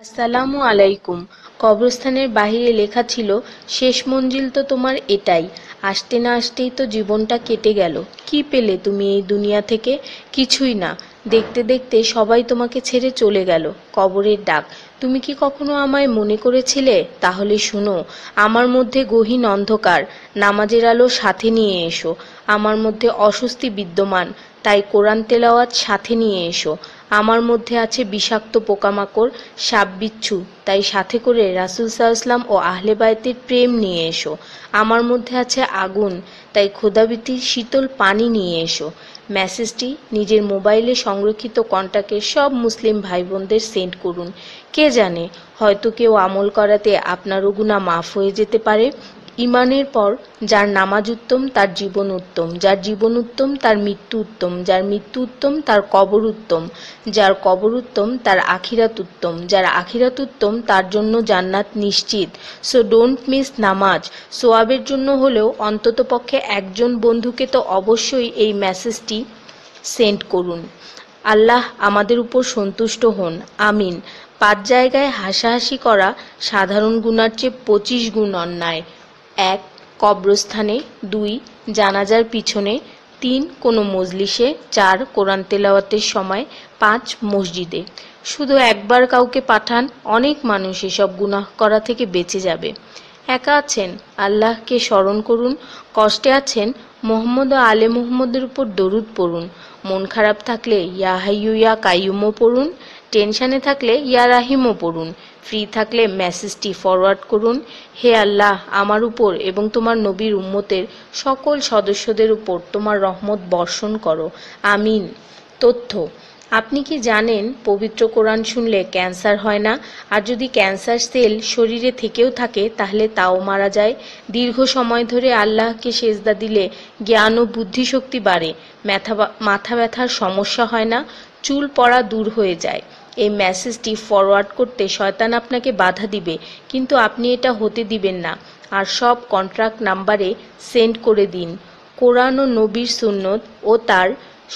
আসসালামু আলাইকুম। কবরস্থানের বাহিরে লেখা ছিল, শেষ মঞ্জিল তো তোমার এটাই। আসতে না আসতেই তো জীবনটা কেটে গেল। কি পেলে তুমি এই দুনিয়া থেকে? কিছুই না। দেখতে দেখতে সবাই তোমাকে ছেড়ে চলে গেল। কবরের ডাক। তুমি কি কখনো আমায় মনে করেছিলে? তাহলে শুনো, আমার মধ্যে গহীন অন্ধকার, নামাজের আলো সাথে নিয়ে এসো। আমার মধ্যে অস্বস্তি বিদ্যমান, তাই কোরআন তেলাওয়াত সাথে নিয়ে এসো। আমার মধ্যে আছে বিষাক্ত পোকামাকড়, সাপ বিচ্ছু, তাই সাথে করে রাসূল সাল্লাল্লাহু ও আহলে বায়তের প্রেম নিয়ে এসো। আমার মধ্যে আছে আগুন, তাই খোদাভীতির শীতল পানি নিয়ে এসো। মেসেজটি নিজের মোবাইলে সংরক্ষিত কন্টাক্টের সব মুসলিম ভাই বোনদের সেন্ড করুন। কে জানে, হয়তো কেউ আমল করাতে আপনারও গুনাহ মাফ হয়ে যেতে পারে। ঈমানের পর যার নামাজ উত্তম তার জীবন উত্তম, যার জীবন উত্তম তার মৃত্যু উত্তম, যার মৃত্যু উত্তম তার কবর উত্তম, যার কবর উত্তম তার আখিরাত উত্তম, যার আখিরাত উত্তম তার জন্য জান্নাত নিশ্চিত। সো ডোন্ট মিস নামাজ। সোয়াবের জন্য হলেও অন্ততপক্ষে একজন বন্ধুকে তো অবশ্যই এই মেসেজটি সেন্ড করুন। আল্লাহ আমাদের উপর সন্তুষ্ট হন, আমিন। 5 জায়গায় হাসাহাসি করা সাধারণ গুনার চেয়ে 25 গুণ অন্যায়। 1. কবরস্থানে। 2. জানাজার পিছনে। 3. কোনো মজলিসে। 4. কোরআন তেলাওয়াতের সময়। 5. মসজিদে। শুধু একবার কাউকে পাঠান, অনেক মানুষ এসব গুনাহ করা থেকে বেঁচে যাবে। একা আছেন, আল্লাহকে স্মরণ করুন। কষ্টে আছেন, মুহাম্মদ ও আলে মুহাম্মদের উপর দরুদ পড়ুন। মন খারাপ থাকলে ইয়া হাইয়্যু ইয়া কাইয়্যুমও পড়ুন। টেনশনে থাকলে ইয়া রাহিমও পড়ুন। ফ্রি থাকলে মেসেজটি ফরওয়ার্ড করুন। হে আল্লাহ, আমার উপর এবং তোমার নবীর উম্মতের সকল সদস্যদের উপর তোমার রহমত বর্ষণ করো, আমিন। তথ্য: আপনি কি জানেন পবিত্র কোরআন শুনলে ক্যান্সার হয় না? আর যদি ক্যান্সার সেল শরীরে থেকেও থাকে তাহলে তাও মারা যায়। দীর্ঘ সময় ধরে আল্লাহকে সেজদা দিলে জ্ঞান ও বুদ্ধিশক্তি বাড়ে। মাথা ব্যথার সমস্যা হয় না, চুল পড়া দূর হয়ে যায়। এই মেসেজটি ফরওয়ার্ড করতে শয়তান আপনাকে বাধা দিবে, কিন্তু আপনি এটা হতে দিবেন না। আর সব কন্ট্রাক্ট নাম্বারে সেন্ড করে দিন। কোরআন ও নবীর সুন্নত ও তার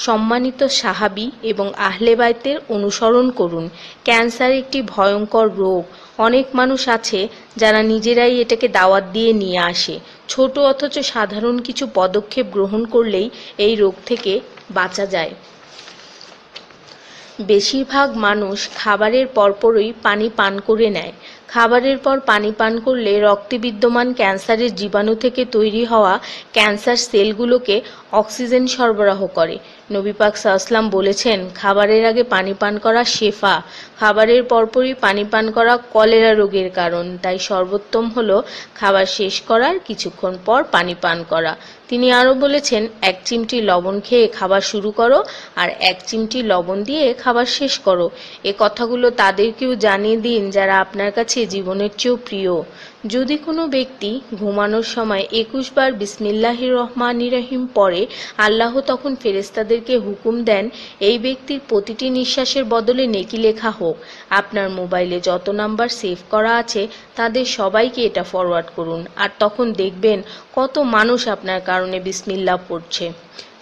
সম্মানিত সাহাবী এবং আহলে বাইতের অনুসরণ করুন। ক্যান্সার একটি ভয়ঙ্কর রোগ। অনেক মানুষ আছে যারা নিজেরাই এটাকে দাওয়াত দিয়ে নিয়ে আসে। ছোট অথচ সাধারণ কিছু পদক্ষেপ গ্রহণ করলেই এই রোগ থেকে বাঁচা যায়। বেশিরভাগ মানুষ খাবারের পরপরই পানি পান করে নেয়। খাবারের পর পানি পান করলে রক্তে বিদ্যমান ক্যান্সারের জীবাণু থেকে তৈরি হওয়া ক্যান্সার সেলগুলোকে অক্সিজেন সরবরাহ করে। নবী পাক সাল্লাল্লাহু বলেছেন, খাবারের আগে পানি পান করা শেফা। খাবারের পরপরই পানি পান করা কলেরা রোগের কারণ, তাই সর্বোত্তম হলো খাবার শেষ করার কিছুক্ষণ পর পানি পান করা। তিনি আরও বলেছেন, 1 চিমটি লবণ খেয়ে খাবার শুরু করো আর 1 চিমটি লবণ দিয়ে খাবার শেষ করো। এ কথাগুলো তাদেরকেও জানিয়ে দিন যারা আপনার কাছে জীবনের চেয়েও প্রিয়। যদি কোনো ব্যক্তি ঘুমানোর সময় 21 বার বিসমিল্লাহির রহমানির রহিম পড়ে, আল্লাহ তখন ফেরেশতাদেরকে হুকুম দেন এই ব্যক্তির প্রতিটি নিঃশ্বাসের বদলে নেকি লেখা হোক। আপনার মোবাইলে যত নাম্বার সেভ করা আছে তাদের সবাইকে এটা ফরওয়ার্ড করুন, আর তখন দেখবেন কত মানুষ আপনার কারণে বিসমিল্লাহ পড়ছে।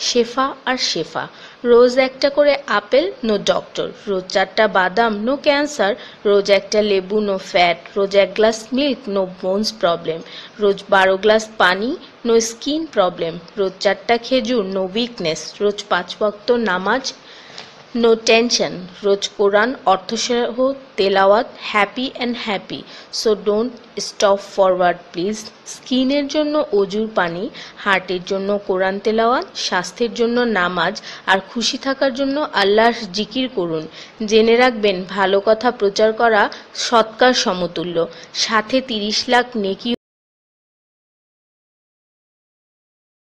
শেফা আর শেফা। রোজ একটা করে আপেল, নো ডক্টর। রোজ 4টা বাদাম, নো ক্যান্সার। রোজ একটা লেবু, নো ফ্যাট। রোজ 1 glass milk, no bones problem. রোজ 12 গ্লাস পানি, নো স্কিন প্রবলেম। রোজ 4টা খেজুর, নো উইকনেস। রোজ 5 ওয়াক্ত নামাজ, নো টেনশন। রোজ কোরআন অর্থসহ তেলাওয়াত, happy and happy. So don't stop forward please. স্কিনের জন্য অজুর পানি, হার্টের জন্য কোরআন তেলাওয়াত, স্বাস্থ্যের জন্য নামাজ, আর খুশি থাকার জন্য আল্লাহর জিকির করুন। জেনে রাখবেন, ভালো কথা প্রচার করা সৎকার সমতুল্য, সাথে 30 লাখ নেকি।